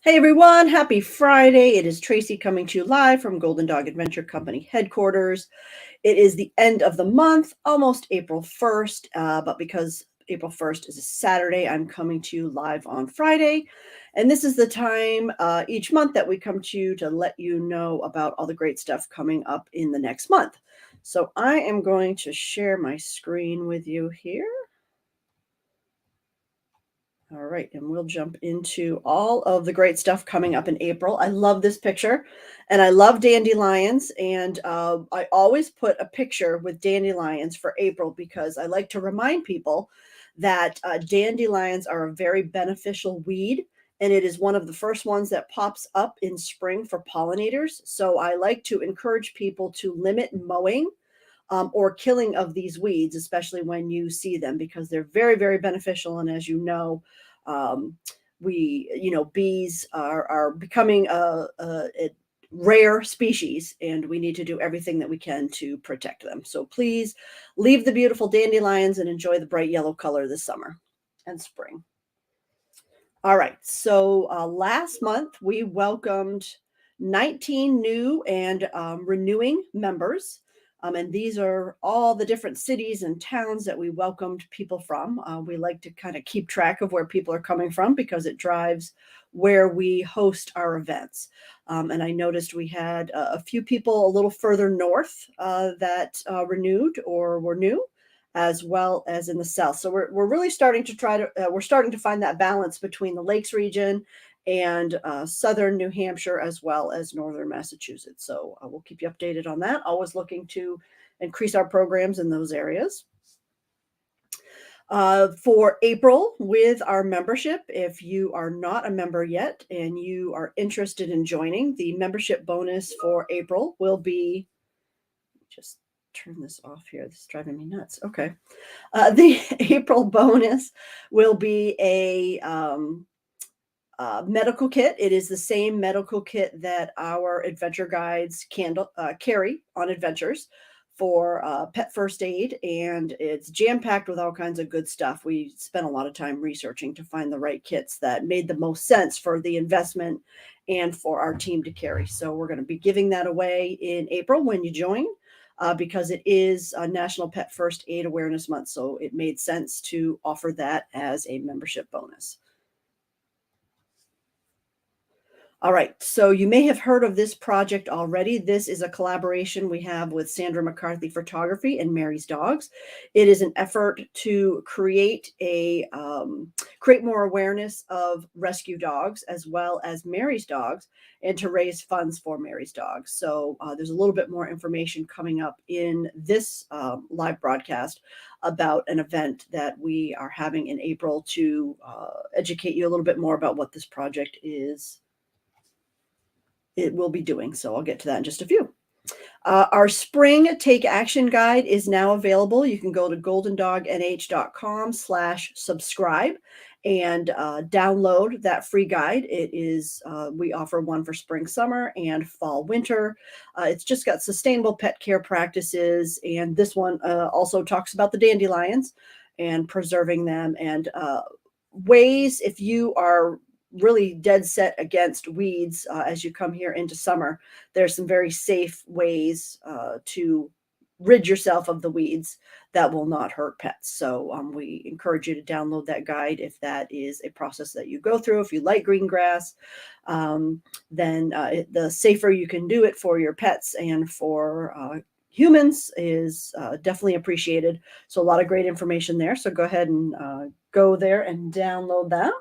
Hey everyone, happy Friday. It is Tracy coming to you live from Golden Dog Adventure Company headquarters. It is the end of the month, almost April 1st, but because April 1st is a Saturday, I'm coming to you live on Friday. And this is the time each month that we come to you to let you know about all the great stuff coming up in the next month. So I am going to share my screen with you here. All right, and we'll jump into all of the great stuff coming up in April. I love this picture, and I love dandelions, and I always put a picture with dandelions for April because I like to remind people that dandelions are a very beneficial weed, and it is one of the first ones that pops up in spring for pollinators. So I like to encourage people to limit mowing or killing of these weeds, especially when you see them, because they're very, very beneficial. And as you know, um, bees are becoming a rare species, and we need to do everything that we can to protect them. So please leave the beautiful dandelions and enjoy the bright yellow color this summer and spring. All right. So last month we welcomed 19 new and renewing members. And these are all the different cities and towns that we welcomed people from. We like to kind of keep track of where people are coming from because it drives where we host our events. And I noticed we had a few people a little further north that renewed or were new, as well as in the south. So we're really starting to we're starting to find that balance between the Lakes region and southern New Hampshire as well as northern Massachusetts. So we'll keep you updated on that. Always looking to increase our programs in those areas. For April with our membership, if you are not a member yet and you are interested in joining, the membership bonus for April will be just turn this off here. This is driving me nuts. Okay. The April bonus will be a medical kit. It is the same medical kit that our adventure guides carry on adventures for pet first aid, and it's jam packed with all kinds of good stuff. We spent a lot of time researching to find the right kits that made the most sense for the investment and for our team to carry. So we're going to be giving that away in April when you join. Because it is a National Pet First Aid Awareness Month. So it made sense to offer that as a membership bonus. All right, so you may have heard of this project already. This is a collaboration we have with Sandra McCarthy Photography and Mary's Dogs. It is an effort to create more awareness of rescue dogs as well as Mary's Dogs, and to raise funds for Mary's Dogs. So there's a little bit more information coming up in this live broadcast about an event that we are having in April to educate you a little bit more about what this project is. It will be doing. So I'll get to that in just a few. Our spring take action guide is now available. You can go to goldendognh.com/subscribe and download that free guide. It is, we offer one for spring, summer, and fall, winter. It's just got sustainable pet care practices. And this one also talks about the dandelions and preserving them, and ways, if you are really dead set against weeds as you come here into summer, there's some very safe ways to rid yourself of the weeds that will not hurt pets. So we encourage you to download that guide if that is a process that you go through. If you like green grass, then the safer you can do it for your pets and for humans is definitely appreciated. So a lot of great information there. So go ahead and go there and download that.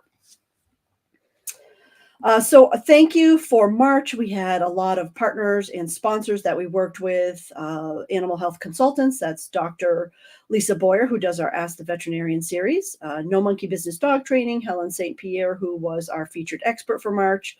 So thank you for March. We had a lot of partners and sponsors that we worked with. Animal health consultants, that's Dr. Lisa Boyer, who does our Ask the Veterinarian series. No Monkey Business Dog Training, Helen St. Pierre, who was our featured expert for March.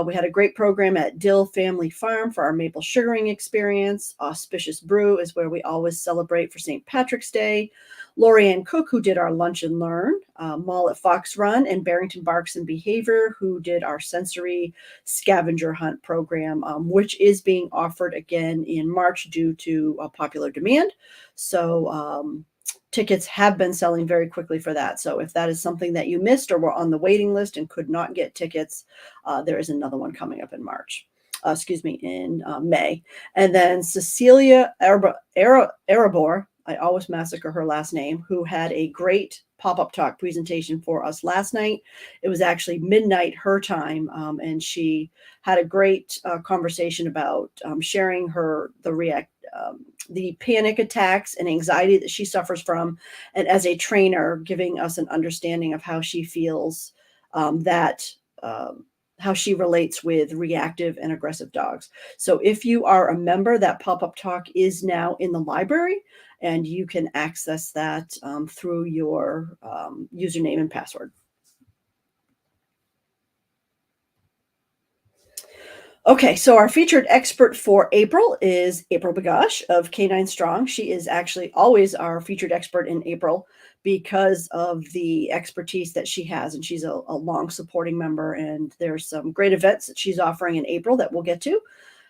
We had a great program at Dill Family Farm for our maple sugaring experience. Auspicious Brew is where we always celebrate for St. Patrick's Day. Lorianne Cook, who did our Lunch and Learn. Mall at Fox Run, and Barrington Barks and Behavior, who did our sensory scavenger hunt program, which is being offered again in March due to popular demand. So tickets have been selling very quickly for that. So if that is something that you missed or were on the waiting list and could not get tickets, there is another one coming up in March. Excuse me, in May. And then Cecilia Arabor, I always massacre her last name, who had a great pop-up talk presentation for us last night. It was actually midnight her time, and she had a great conversation about sharing the panic attacks and anxiety that she suffers from, and as a trainer, giving us an understanding of how she feels that. How she relates with reactive and aggressive dogs. So if you are a member, that pop-up talk is now in the library, and you can access that through your username and password. Okay, so our featured expert for April is April Bagash of Canine Strong. She is actually always our featured expert in April because of the expertise that she has, and she's a long supporting member. And there's some great events that she's offering in April that we'll get to.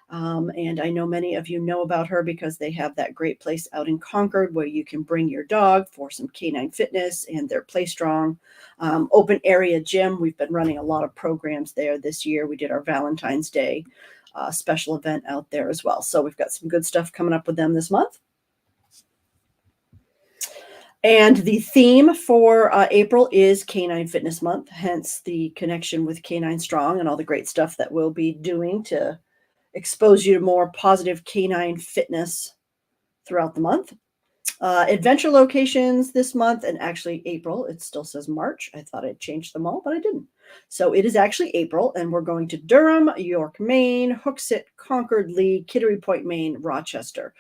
And I know many of you know about her because they have that great place out in Concord where you can bring your dog for some canine fitness, and their Play Strong open area gym. We've been running a lot of programs there this year. We did our Valentine's Day special event out there as well. So we've got some good stuff coming up with them this month. And the theme for April is Canine Fitness Month, hence the connection with Canine Strong and all the great stuff that we'll be doing to expose you to more positive canine fitness throughout the month. Adventure locations this month, and actually April. It still says March. I thought I'd changed them all, but I didn't. So it is actually April, and we're going to Durham, York, Maine, Hooksett, Concord, Lee, Kittery Point, Maine, Rochester.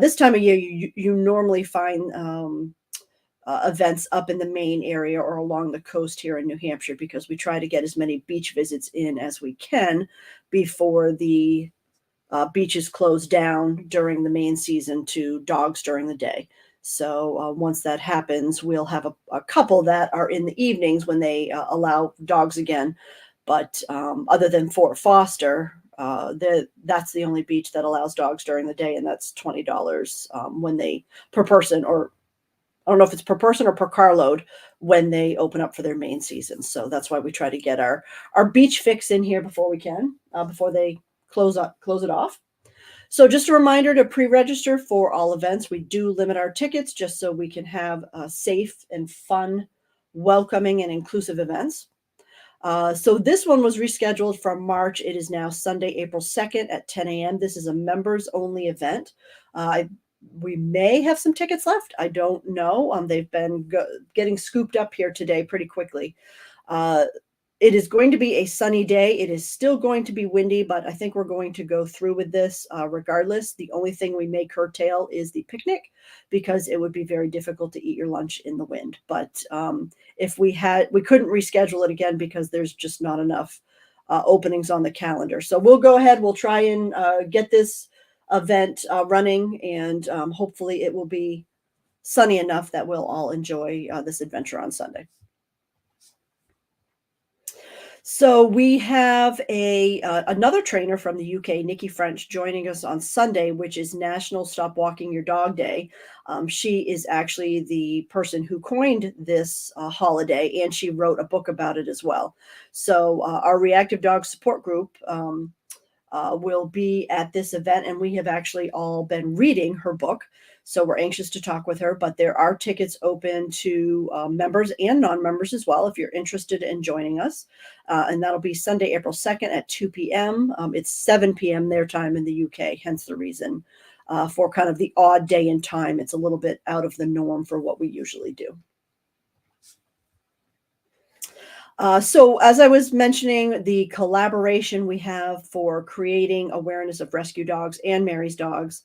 This time of year, you normally find events up in the Maine area or along the coast here in New Hampshire, because we try to get as many beach visits in as we can before the beaches close down during the main season to dogs during the day. So once that happens, we'll have a couple that are in the evenings when they allow dogs again. But other than Fort Foster, that's the only beach that allows dogs during the day, and that's $20 when they per person, or I don't know if it's per person or per carload, when they open up for their main season. So that's why we try to get our beach fix in here before we can, before they close it off. So just a reminder to pre-register for all events. We do limit our tickets just so we can have safe and fun, welcoming and inclusive events. So this one was rescheduled from March. It is now Sunday, April 2nd at 10 a.m. This is a members only event. We may have some tickets left. I don't know. They've been getting scooped up here today pretty quickly. It is going to be a sunny day. It is still going to be windy, but I think we're going to go through with this regardless. The only thing we may curtail is the picnic, because it would be very difficult to eat your lunch in the wind. But if we couldn't reschedule it again because there's just not enough openings on the calendar. So we'll go ahead. We'll try and get this event running, and hopefully it will be sunny enough that we'll all enjoy this adventure on Sunday. So we have another trainer from the UK, Nikki French, joining us on Sunday, which is National Stop Walking Your Dog Day. She is actually the person who coined this holiday, and she wrote a book about it as well. So our reactive dog support group will be at this event, and we have actually all been reading her book. So we're anxious to talk with her, but there are tickets open to members and non-members as well if you're interested in joining us. And that'll be Sunday, April 2nd at 2 p.m. It's 7 p.m. their time in the UK, hence the reason for kind of the odd day and time. It's a little bit out of the norm for what we usually do. So as I was mentioning, the collaboration we have for creating awareness of rescue dogs and Mary's dogs,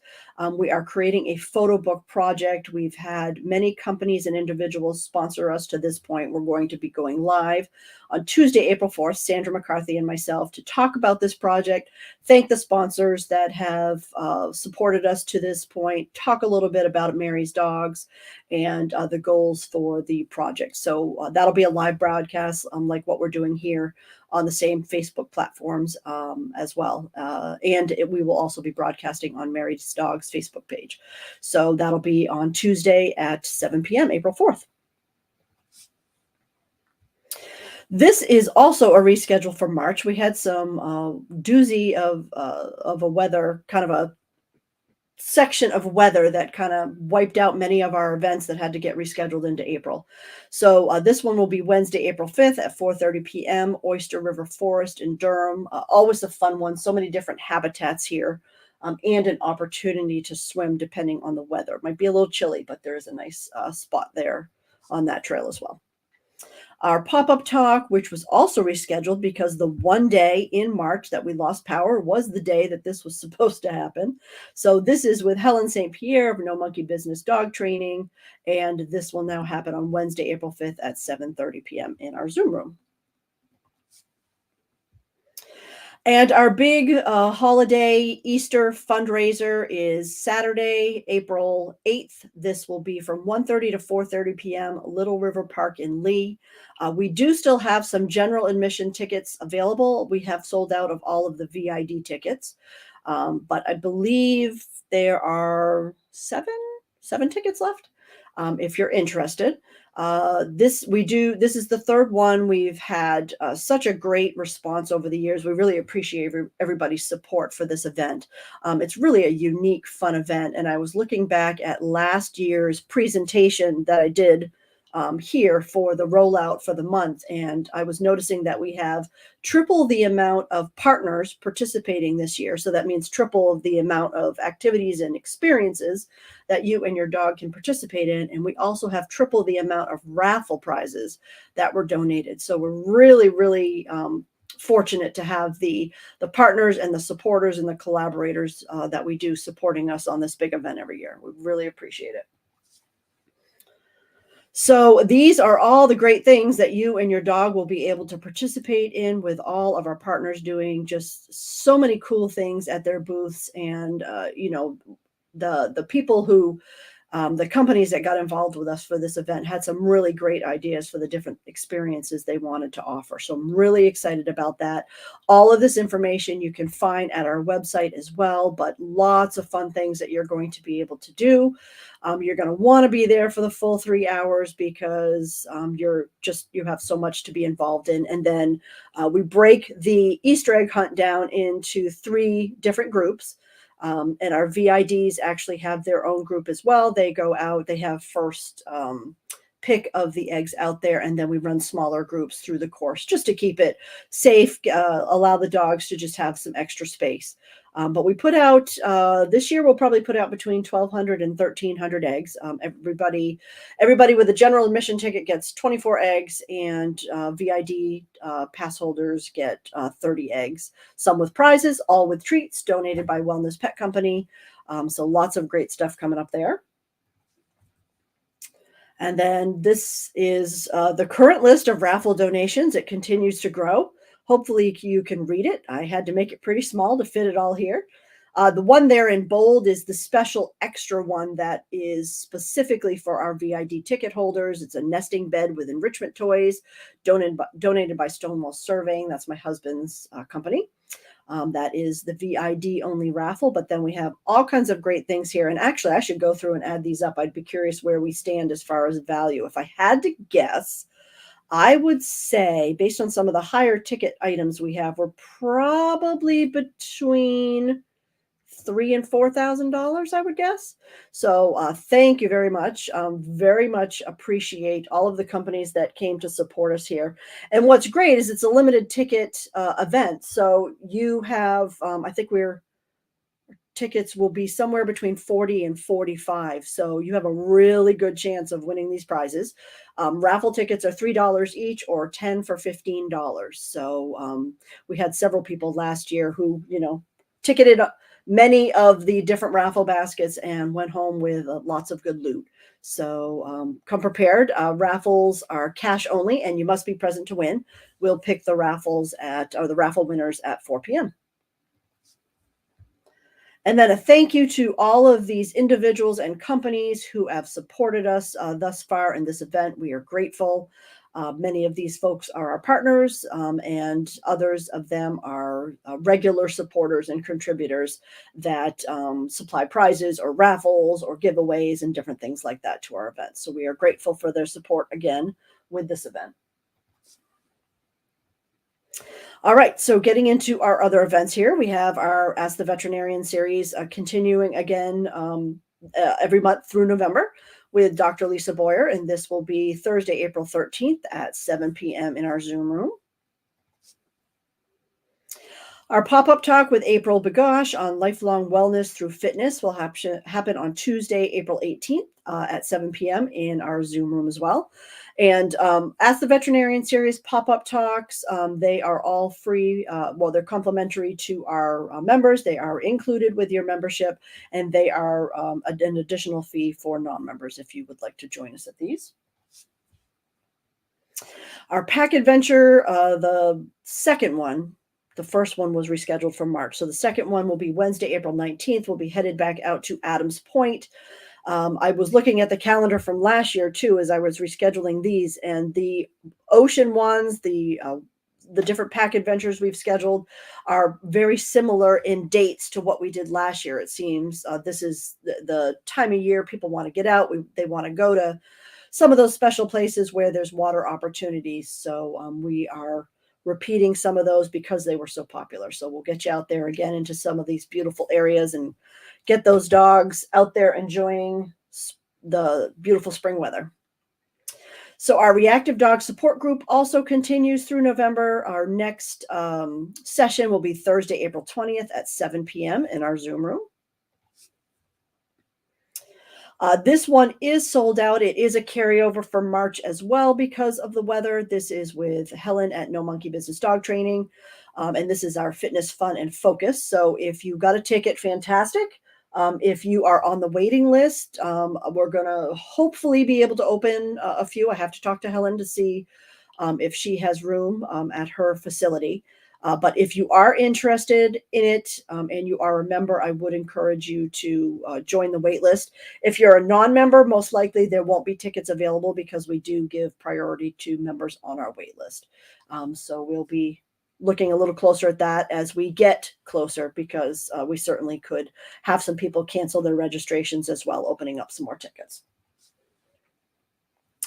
we are creating a photo book project. We've had many companies and individuals sponsor us to this point. We're going to be going live on Tuesday, April 4th, Sandra McCarthy and myself, to talk about this project, thank the sponsors that have supported us to this point, talk a little bit about Mary's dogs and the goals for the project. So that'll be a live broadcast like what we're doing here on the same Facebook platforms as well. We will also be broadcasting on Mary's Dogs Facebook page. So that'll be on Tuesday at 7 p.m., April 4th. This is also a reschedule for March. We had some doozy of a weather, kind of a section of weather that kind of wiped out many of our events that had to get rescheduled into April. So this one will be Wednesday, April 5th at 4:30 p.m. Oyster River Forest in Durham. Always a fun one. So many different habitats here, and an opportunity to swim depending on the weather. It might be a little chilly, but there is a nice spot there on that trail as well. Our pop-up talk, which was also rescheduled because the one day in March that we lost power was the day that this was supposed to happen. So this is with Helen St. Pierre of No Monkey Business Dog Training, and this will now happen on Wednesday, April 5th at 7:30 p.m. in our Zoom room. And our big holiday Easter fundraiser is Saturday, April 8th. This will be from 1:30 to 4:30 p.m. Little River Park in Lee. We do still have some general admission tickets available. We have sold out of all of the VID tickets, but I believe there are seven tickets left. If you're interested. This is the third one. We've had such a great response over the years. We really appreciate everybody's support for this event. It's really a unique, fun event. And I was looking back at last year's presentation that I did here for the rollout for the month. And I was noticing that we have triple the amount of partners participating this year. So that means triple the amount of activities and experiences that you and your dog can participate in. And we also have triple the amount of raffle prizes that were donated. So we're really, really fortunate to have the partners and the supporters and the collaborators that we do supporting us on this big event every year. We really appreciate it. So these are all the great things that you and your dog will be able to participate in, with all of our partners doing just so many cool things at their booths. And, the people who, the companies that got involved with us for this event had some really great ideas for the different experiences they wanted to offer. So I'm really excited about that. All of this information you can find at our website as well, but lots of fun things that you're going to be able to do. You're going to want to be there for the full 3 hours because you have so much to be involved in. And then we break the Easter egg hunt down into 3 different groups. And our VIDs actually have their own group as well. They go out, they have first pick of the eggs out there, and then we run smaller groups through the course just to keep it safe, allow the dogs to just have some extra space. But we put out, this year we'll probably put out between 1,200 and 1,300 eggs. Everybody with a general admission ticket gets 24 eggs, and VID pass holders get 30 eggs, some with prizes, all with treats donated by Wellness Pet Company. So lots of great stuff coming up there. And then this is the current list of raffle donations. It continues to grow. Hopefully you can read it. I had to make it pretty small to fit it all here. The one there in bold is the special extra one that is specifically for our VID ticket holders. It's a nesting bed with enrichment toys donated by Stonewall Surveying. That's my husband's company. That is the VID only raffle, but then we have all kinds of great things here. And actually, I should go through and add these up. I'd be curious where we stand as far as value. If I had to guess, I would say, based on some of the higher ticket items we have, we're probably between $3,000 and $4,000, I would guess. So thank you very much. Very much appreciate all of the companies that came to support us here. And what's great is it's a limited ticket event. So you have, I think tickets will be somewhere between 40 and 45. So you have a really good chance of winning these prizes. Raffle tickets are $3 each, or 10 for $15. So we had several people last year who, ticketed up many of the different raffle baskets and went home with lots of good loot. So come prepared. Raffles are cash only, and you must be present to win. We'll pick the the raffle winners at 4 p.m. And then a thank you to all of these individuals and companies who have supported us thus far in this event. We are grateful. Many of these folks are our partners, and others of them are regular supporters and contributors that supply prizes or raffles or giveaways and different things like that to our events. So we are grateful for their support again with this event. All right, so getting into our other events here, we have our Ask the Veterinarian series continuing again every month through November with Dr. Lisa Boyer, and this will be Thursday, April 13th at 7 p.m. in our Zoom room. Our pop-up talk with April Begosh on lifelong wellness through fitness will happen on Tuesday, April 18th at 7 p.m. in our Zoom room as well. And Ask the Veterinarian series pop-up talks, they are all free. Well, they're complimentary to our members. They are included with your membership, and they are an additional fee for non-members if you would like to join us at these. Our Pack Adventure, the second one, the first one was rescheduled for March. So the second one will be Wednesday, April 19th. We'll be headed back out to Adams Point. I was looking at the calendar from last year too, as I was rescheduling these, and the ocean ones, the different pack adventures we've scheduled are very similar in dates to what we did last year. It seems this is the time of year people want to get out. They want to go to some of those special places where there's water opportunities. So we are repeating some of those because they were so popular. So we'll get you out there again into some of these beautiful areas and get those dogs out there enjoying the beautiful spring weather. So our reactive dog support group also continues through November. Our next session will be Thursday, April 20th at 7 p.m. in our Zoom room. This one is sold out. It is a carryover for March as well because of the weather. This is with Helen at No Monkey Business Dog Training. And this is our fitness, fun, and focus. So if you got a ticket, fantastic. If you are on the waiting list, we're going to hopefully be able to open a few. I have to talk to Helen to see if she has room at her facility. But if you are interested in it and you are a member, I would encourage you to join the wait list. If you're a non-member, most likely there won't be tickets available because we do give priority to members on our wait list. So we'll be looking a little closer at that as we get closer because we certainly could have some people cancel their registrations as well, opening up some more tickets.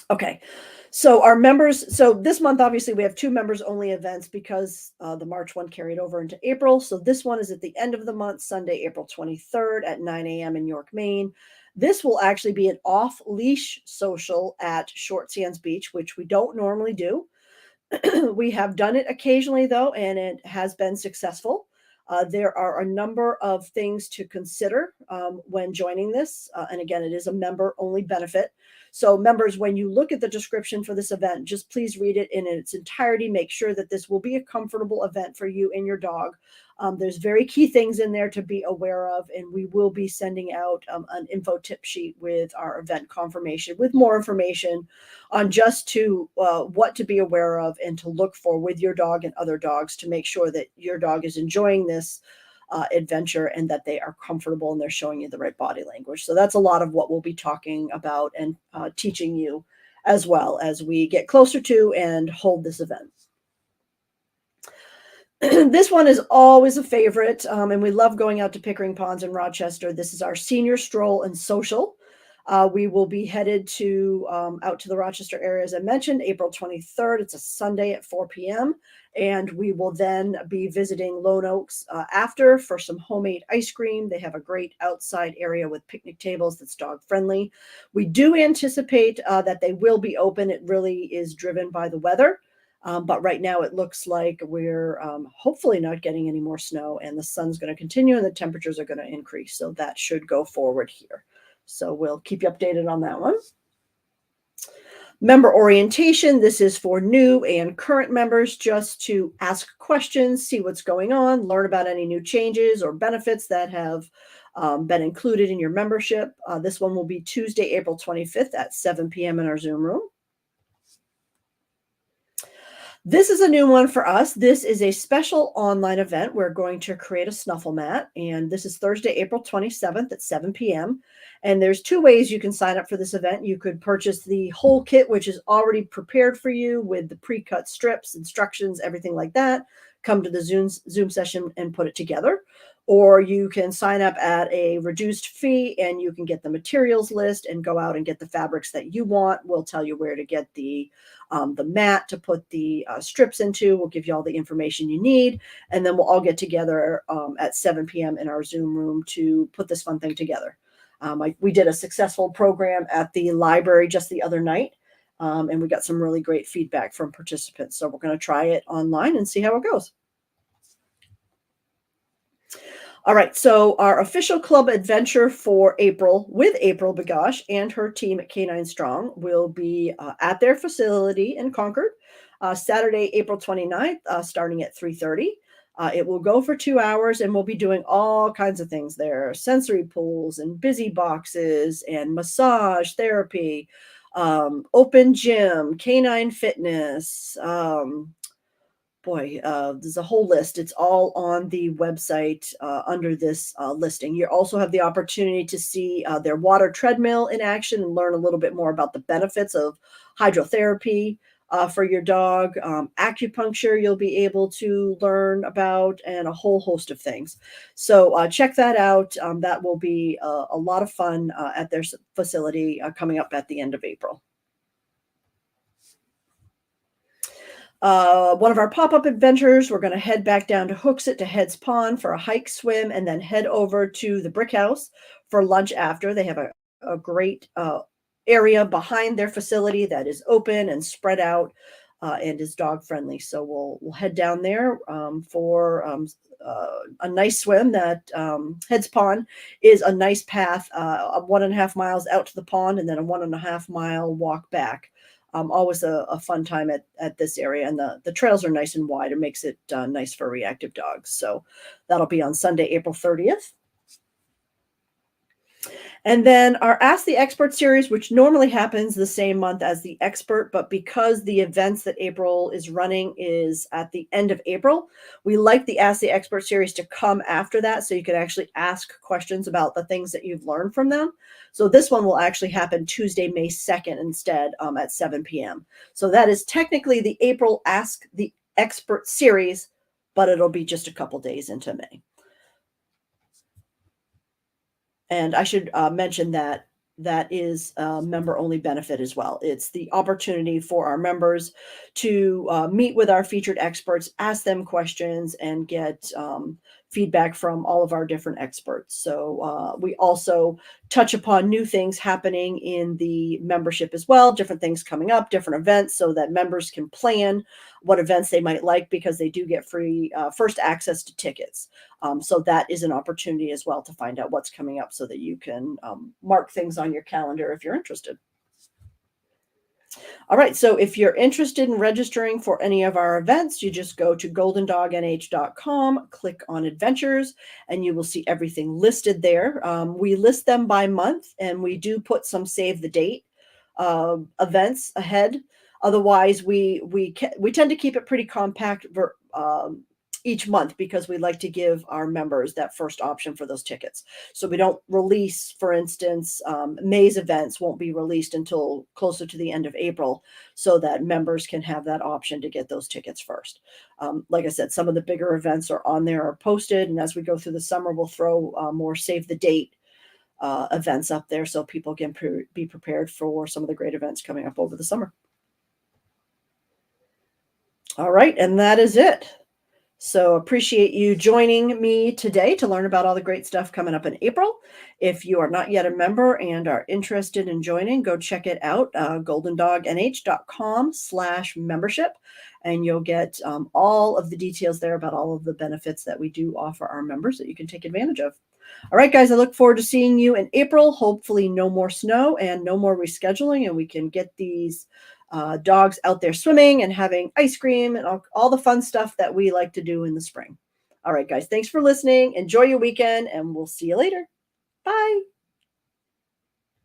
Okay, so our members, so this month, obviously, we have 2 members only events because the March one carried over into April. So this one is at the end of the month, Sunday, April 23rd at 9 a.m. in York, Maine. This will actually be an off-leash social at Short Sands Beach, which we don't normally do. We have done it occasionally, though, and it has been successful. There are a number of things to consider when joining this. And again, it is a member-only benefit. So members, when you look at the description for this event, just please read it in its entirety. Make sure that this will be a comfortable event for you and your dog. There's very key things in there to be aware of, and we will be sending out an info tip sheet with our event confirmation with more information on just to what to be aware of and to look for with your dog and other dogs to make sure that your dog is enjoying this adventure and that they are comfortable and they're showing you the right body language. So that's a lot of what we'll be talking about and teaching you as well as we get closer to and hold this event. This one is always a favorite, and we love going out to Pickering Ponds in Rochester. This is our senior stroll and social. We will be headed to out to the Rochester area, as I mentioned, April 23rd. It's a Sunday at 4 p.m. And we will then be visiting Lone Oaks after for some homemade ice cream. They have a great outside area with picnic tables that's dog friendly. We do anticipate that they will be open. It really is driven by the weather. But right now it looks like we're hopefully not getting any more snow and the sun's going to continue and the temperatures are going to increase. So that should go forward here. So we'll keep you updated on that one. Member orientation. This is for new and current members just to ask questions, see what's going on, learn about any new changes or benefits that have been included in your membership. This one will be Tuesday, April 25th at 7 p.m. in our Zoom room. This is a new one for us. This is a special online event. We're going to create a snuffle mat, and this is Thursday, April 27th at 7 p.m. And there's two ways you can sign up for this event. You could purchase the whole kit, which is already prepared for you with the pre-cut strips, instructions, everything like that. Come to the Zoom session and put it together. Or you can sign up at a reduced fee and you can get the materials list and go out and get the fabrics that you want. We'll tell you where to get the mat to put the strips into. We'll give you all the information you need. And then we'll all get together at 7 p.m. in our Zoom room to put this fun thing together. We did a successful program at the library just the other night. And we got some really great feedback from participants. So we're going to try it online and see how it goes. All right, so our official club adventure for April with April Begosh and her team at K9 Strong will be at their facility in Concord, Saturday, April 29th, starting at 3:30. It will go for 2 hours and we'll be doing all kinds of things there, sensory pools and busy boxes and massage therapy, open gym, canine fitness, there's a whole list. It's all on the website under this listing. You also have the opportunity to see their water treadmill in action and learn a little bit more about the benefits of hydrotherapy for your dog. Acupuncture you'll be able to learn about, and a whole host of things. So check that out. That will be a lot of fun at their facility coming up at the end of April. One of our pop-up adventures, we're going to head back down to Hooksett to Heads Pond for a hike, swim, and then head over to the Brick House for lunch after. They have a great area behind their facility that is open and spread out and is dog friendly. So we'll head down there for a nice swim. That Heads Pond is a nice path, 1.5 miles out to the pond and then a 1.5 mile walk back. Always a fun time at this area, and the trails are nice and wide. It makes it nice for reactive dogs. So that'll be on Sunday, April 30th. And then our Ask the Expert series, which normally happens the same month as the Expert, but because the events that April is running is at the end of April, we like the Ask the Expert series to come after that so you can actually ask questions about the things that you've learned from them. So this one will actually happen Tuesday, May 2nd instead at 7 p.m. So that is technically the April Ask the Expert series, but it'll be just a couple days into May. And I should mention that that is a member-only benefit as well. It's the opportunity for our members to meet with our featured experts, ask them questions, and get feedback from all of our different experts. So we also touch upon new things happening in the membership as well, different things coming up, different events, so that members can plan what events they might like, because they do get free first access to tickets. So that is an opportunity as well to find out what's coming up so that you can mark things on your calendar if you're interested. All right, so if you're interested in registering for any of our events, you just go to goldendognh.com, click on adventures, and you will see everything listed there. We list them by month, and we do put some save the date events ahead. Otherwise, we tend to keep it pretty compact each month, because we like to give our members that first option for those tickets. So we don't release, for instance, May's events won't be released until closer to the end of April, so that members can have that option to get those tickets first. Like I said, some of the bigger events are on there, are posted, and as we go through the summer, we'll throw more save the date events up there so people can be prepared for some of the great events coming up over the summer. All right, and that is it. So appreciate you joining me today to learn about all the great stuff coming up in April. If you are not yet a member and are interested in joining, go check it out, goldendognh.com/membership, and you'll get all of the details there about all of the benefits that we do offer our members that you can take advantage of. All right, guys, I look forward to seeing you in April. Hopefully no more snow and no more rescheduling, and we can get these dogs out there swimming and having ice cream and all the fun stuff that we like to do in the spring. All right, guys, thanks for listening. Enjoy your weekend, and we'll see you later. Bye.